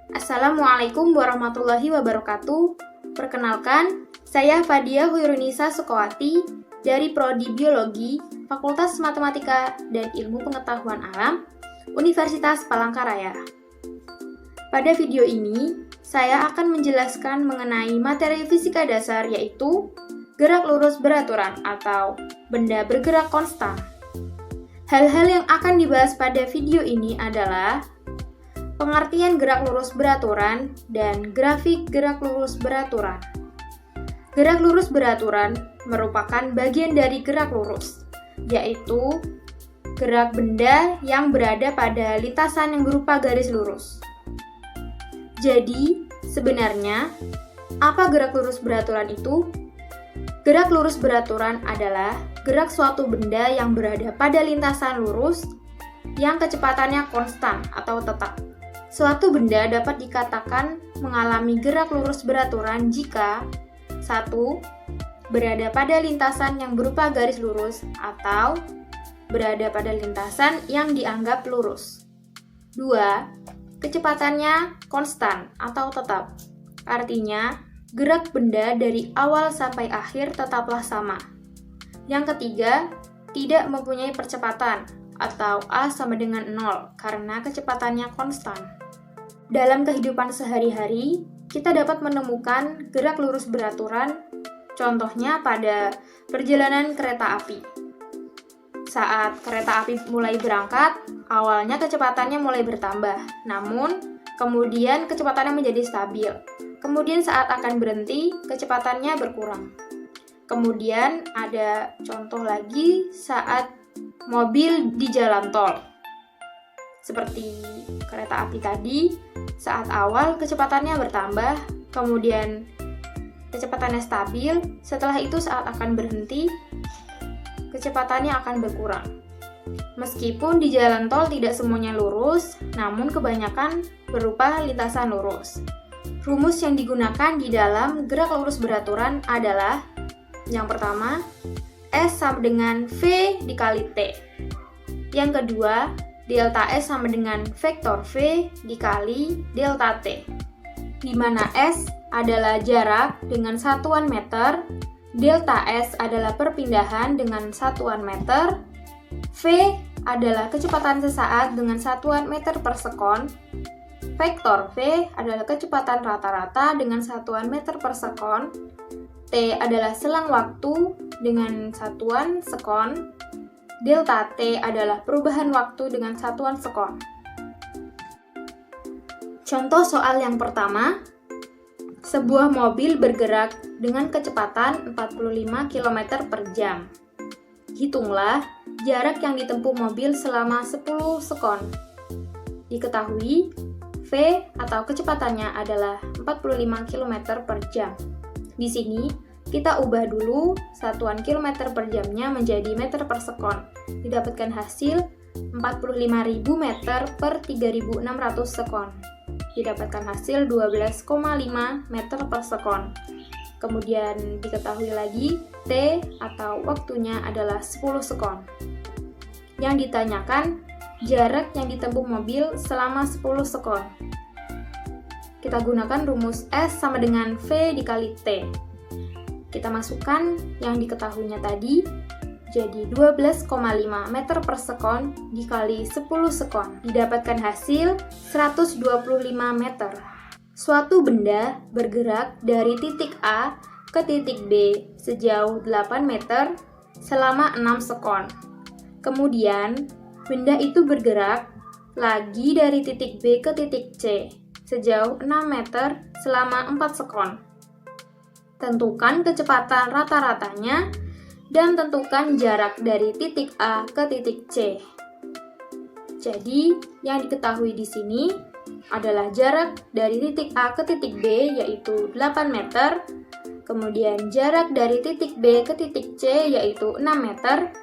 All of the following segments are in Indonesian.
Assalamualaikum warahmatullahi wabarakatuh. Perkenalkan, saya Fadia Huirunisa Sukawati dari Prodi Biologi, Fakultas Matematika dan Ilmu Pengetahuan Alam, Universitas Palangkaraya. Pada video ini, saya akan menjelaskan mengenai materi fisika dasar yaitu gerak lurus beraturan atau benda bergerak konstan. Hal-hal yang akan dibahas pada video ini adalah pengertian gerak lurus beraturan dan grafik gerak lurus beraturan. Gerak lurus beraturan merupakan bagian dari gerak lurus, yaitu gerak benda yang berada pada lintasan yang berupa garis lurus. Jadi, sebenarnya, apa gerak lurus beraturan itu? Gerak lurus beraturan adalah gerak suatu benda yang berada pada lintasan lurus yang kecepatannya konstan atau tetap. Suatu benda dapat dikatakan mengalami gerak lurus beraturan jika 1. Berada pada lintasan yang berupa garis lurus atau berada pada lintasan yang dianggap lurus. 2. Kecepatannya konstan atau tetap. Artinya, gerak benda dari awal sampai akhir tetaplah sama. Yang ketiga, tidak mempunyai percepatan atau A sama dengan 0 karena kecepatannya konstan. Dalam kehidupan sehari-hari, kita dapat menemukan gerak lurus beraturan, contohnya pada perjalanan kereta api. Saat kereta api mulai berangkat, awalnya kecepatannya mulai bertambah, namun kemudian kecepatannya menjadi stabil. Kemudian saat akan berhenti, kecepatannya berkurang. Kemudian ada contoh lagi saat mobil di jalan tol. Seperti kereta api tadi, saat awal kecepatannya bertambah, kemudian kecepatannya stabil, setelah itu saat akan berhenti, kecepatannya akan berkurang. Meskipun di jalan tol tidak semuanya lurus, namun kebanyakan berupa lintasan lurus. Rumus yang digunakan di dalam gerak lurus beraturan adalah yang pertama, S sama dengan V dikali T. Yang kedua, delta S sama dengan vektor V dikali delta T, di mana S adalah jarak dengan satuan meter, delta S adalah perpindahan dengan satuan meter, V adalah kecepatan sesaat dengan satuan meter per sekon, vektor V adalah kecepatan rata-rata dengan satuan meter per sekon, T adalah selang waktu dengan satuan sekon, delta T adalah perubahan waktu dengan satuan sekon. Contoh soal yang pertama, sebuah mobil bergerak dengan kecepatan 45 km per jam. Hitunglah jarak yang ditempuh mobil selama 10 sekon. Diketahui, V atau kecepatannya adalah 45 km per jam. Di sini, kita ubah dulu satuan kilometer per jamnya menjadi meter per sekon. Didapatkan hasil 45.000 meter per 3.600 sekon. Didapatkan hasil 12,5 meter per sekon. Kemudian diketahui lagi T atau waktunya adalah 10 sekon. Yang ditanyakan jarak yang ditempuh mobil selama 10 sekon. Kita gunakan rumus S sama dengan V dikali T. Kita masukkan yang diketahuinya tadi, jadi 12,5 meter per sekon dikali 10 sekon. Didapatkan hasil 125 meter. Suatu benda bergerak dari titik A ke titik B sejauh 8 meter selama 6 sekon. Kemudian, benda itu bergerak lagi dari titik B ke titik C sejauh 6 meter selama 4 sekon. Tentukan kecepatan rata-ratanya dan tentukan jarak dari titik A ke titik C. Jadi, yang diketahui di sini adalah jarak dari titik A ke titik B yaitu 8 meter, kemudian jarak dari titik B ke titik C yaitu 6 meter,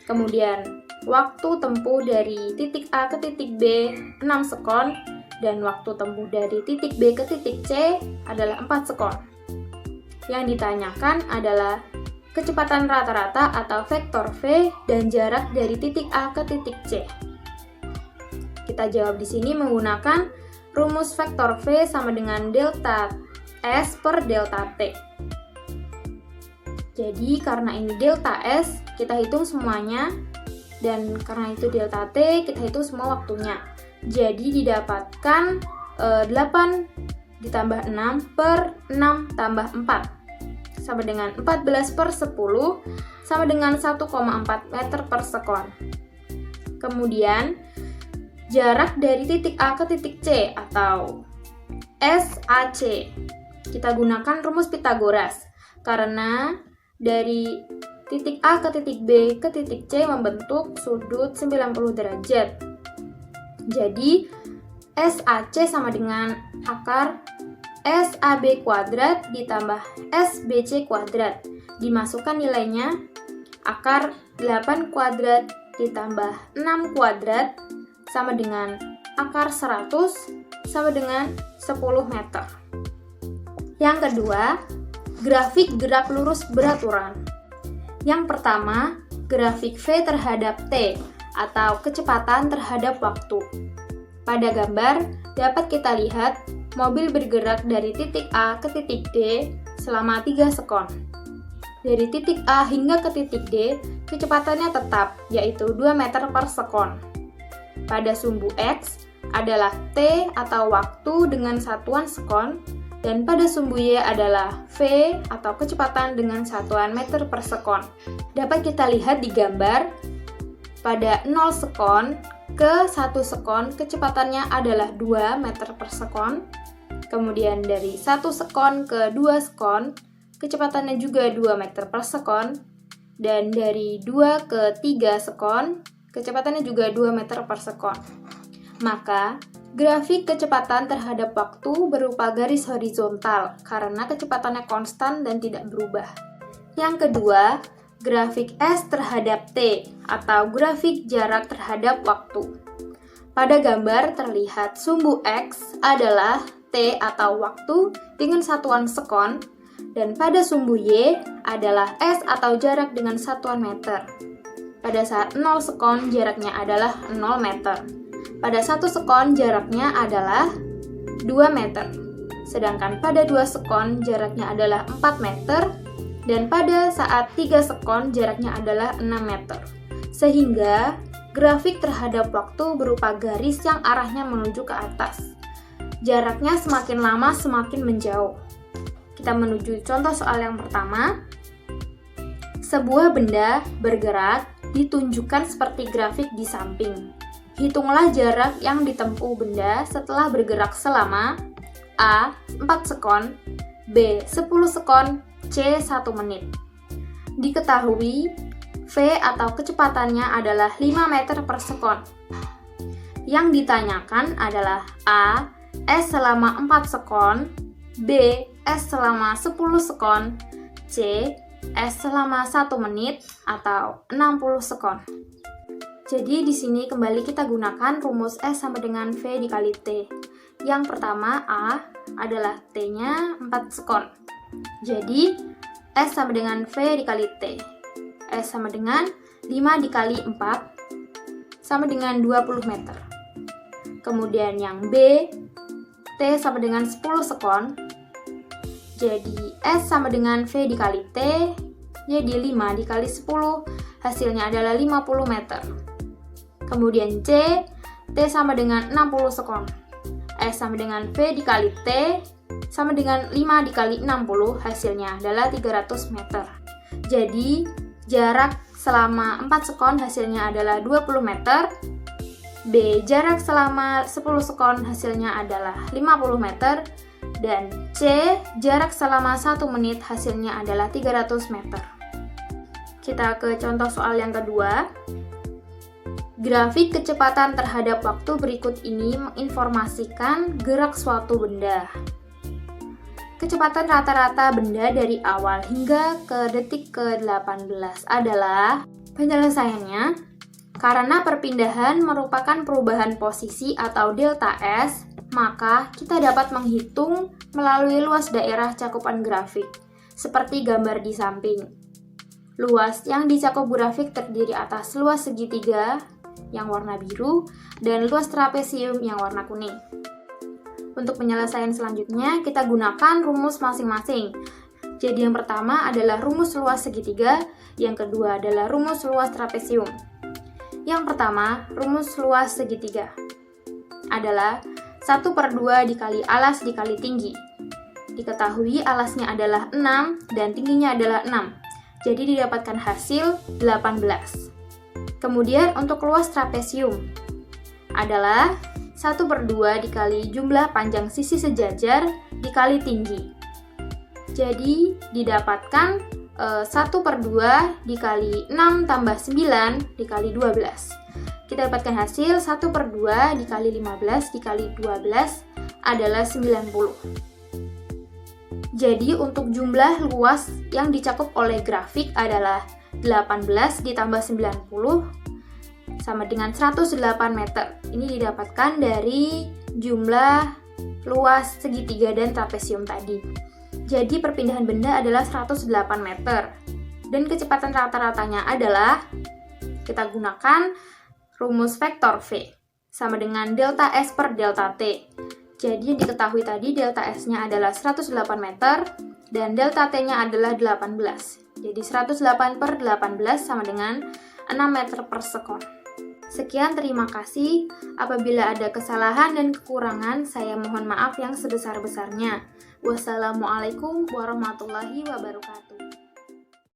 kemudian waktu tempuh dari titik A ke titik B 6 sekon, dan waktu tempuh dari titik B ke titik C adalah 4 sekon. Yang ditanyakan adalah kecepatan rata-rata atau vektor V dan jarak dari titik A ke titik C. Kita jawab di sini menggunakan rumus vektor V sama dengan delta S per delta T. Jadi karena ini delta S, kita hitung semuanya, dan karena itu delta T, kita hitung semua waktunya. Jadi didapatkan 8 ditambah 6 per 6 tambah 4 sama dengan 14 per 10 sama dengan 1,4 meter per sekon. Kemudian jarak dari titik A ke titik C atau SAC, kita gunakan rumus Pythagoras karena dari titik A ke titik B ke titik C membentuk sudut 90 derajat. Jadi SAC sama dengan akar SAB kuadrat ditambah SBC kuadrat. Dimasukkan nilainya, akar 8 kuadrat ditambah 6 kuadrat sama dengan akar 100 sama dengan 10 meter. Yang kedua, grafik gerak lurus beraturan. Yang pertama, grafik V terhadap T atau kecepatan terhadap waktu. Pada gambar dapat kita lihat mobil bergerak dari titik A ke titik D selama 3 sekon. Dari titik A hingga ke titik D, kecepatannya tetap, yaitu 2 meter per sekon. Pada sumbu X adalah T atau waktu dengan satuan sekon, dan pada sumbu Y adalah V atau kecepatan dengan satuan meter per sekon. Dapat kita lihat di gambar, pada 0 sekon ke 1 sekon kecepatannya adalah 2 meter per sekon. Kemudian dari 1 sekon ke 2 sekon, kecepatannya juga 2 meter per sekon. Dan dari 2 ke 3 sekon, kecepatannya juga 2 meter per sekon. Maka, grafik kecepatan terhadap waktu berupa garis horizontal karena kecepatannya konstan dan tidak berubah. Yang kedua, grafik S terhadap T atau grafik jarak terhadap waktu. Pada gambar terlihat sumbu X adalah T atau waktu dengan satuan sekon, dan pada sumbu Y adalah S atau jarak dengan satuan meter. Pada saat 0 sekon jaraknya adalah 0 meter. Pada 1 sekon jaraknya adalah 2 meter. Sedangkan pada 2 sekon jaraknya adalah 4 meter, dan pada saat 3 sekon jaraknya adalah 6 meter. Sehingga grafik terhadap waktu berupa garis yang arahnya menuju ke atas. Jaraknya semakin lama semakin menjauh. Kita menuju contoh soal yang pertama. Sebuah benda bergerak ditunjukkan seperti grafik di samping. Hitunglah jarak yang ditempuh benda setelah bergerak selama A. 4 sekon, B. 10 sekon, C. 1 menit. Diketahui V atau kecepatannya adalah 5 meter per sekon. Yang ditanyakan adalah A. S selama 4 sekon, B. S selama 10 sekon, C. S selama 1 menit atau 60 sekon. Jadi di sini kembali kita gunakan rumus S sama dengan V dikali T. Yang pertama A adalah T-nya 4 sekon. Jadi S sama dengan V dikali T. S sama dengan 5 dikali 4 sama dengan 20 meter. Kemudian yang B, T sama dengan 10 sekon. Jadi S sama dengan V dikali T, jadi 5 dikali 10, hasilnya adalah 50 meter. Kemudian C, T sama dengan 60 sekon. S sama dengan V dikali T, sama dengan 5 dikali 60, hasilnya adalah 300 meter. Jadi, jarak selama 4 sekon hasilnya adalah 20 meter. B, jarak selama 10 sekon hasilnya adalah 50 meter. Dan C, jarak selama 1 menit hasilnya adalah 300 meter. Kita ke contoh soal yang kedua. Grafik kecepatan terhadap waktu berikut ini menginformasikan gerak suatu benda. Kecepatan rata-rata benda dari awal hingga ke detik ke-18 adalah penyelesaiannya. Karena perpindahan merupakan perubahan posisi atau delta S, maka kita dapat menghitung melalui luas daerah cakupan grafik, seperti gambar di samping. Luas yang dicakup grafik terdiri atas luas segitiga yang warna biru dan luas trapesium yang warna kuning. Untuk penyelesaian selanjutnya, kita gunakan rumus masing-masing. Jadi yang pertama adalah rumus luas segitiga, yang kedua adalah rumus luas trapesium. Yang pertama, rumus luas segitiga adalah 1/2 dikali alas dikali tinggi. Diketahui alasnya adalah 6 dan tingginya adalah 6. Jadi didapatkan hasil 18. Kemudian untuk luas trapesium adalah 1/2 dikali jumlah panjang sisi sejajar dikali tinggi. Jadi didapatkan 1/2 dikali 6 tambah 9 dikali 12. Kita dapatkan hasil 1/2 dikali 15 dikali 12 adalah 90. Jadi untuk jumlah luas yang dicakup oleh grafik adalah 18 ditambah 90 sama dengan 108 meter. Ini didapatkan dari jumlah luas segitiga dan trapesium tadi. Jadi perpindahan benda adalah 108 meter. Dan kecepatan rata-ratanya adalah, kita gunakan rumus vektor V sama dengan delta S per delta T. Jadi yang diketahui tadi delta S-nya adalah 108 meter dan delta T-nya adalah 18. Jadi 108 per 18 sama dengan 6 meter per sekon. Sekian, terima kasih. Apabila ada kesalahan dan kekurangan, saya mohon maaf yang sebesar-besarnya. Wassalamualaikum warahmatullahi wabarakatuh.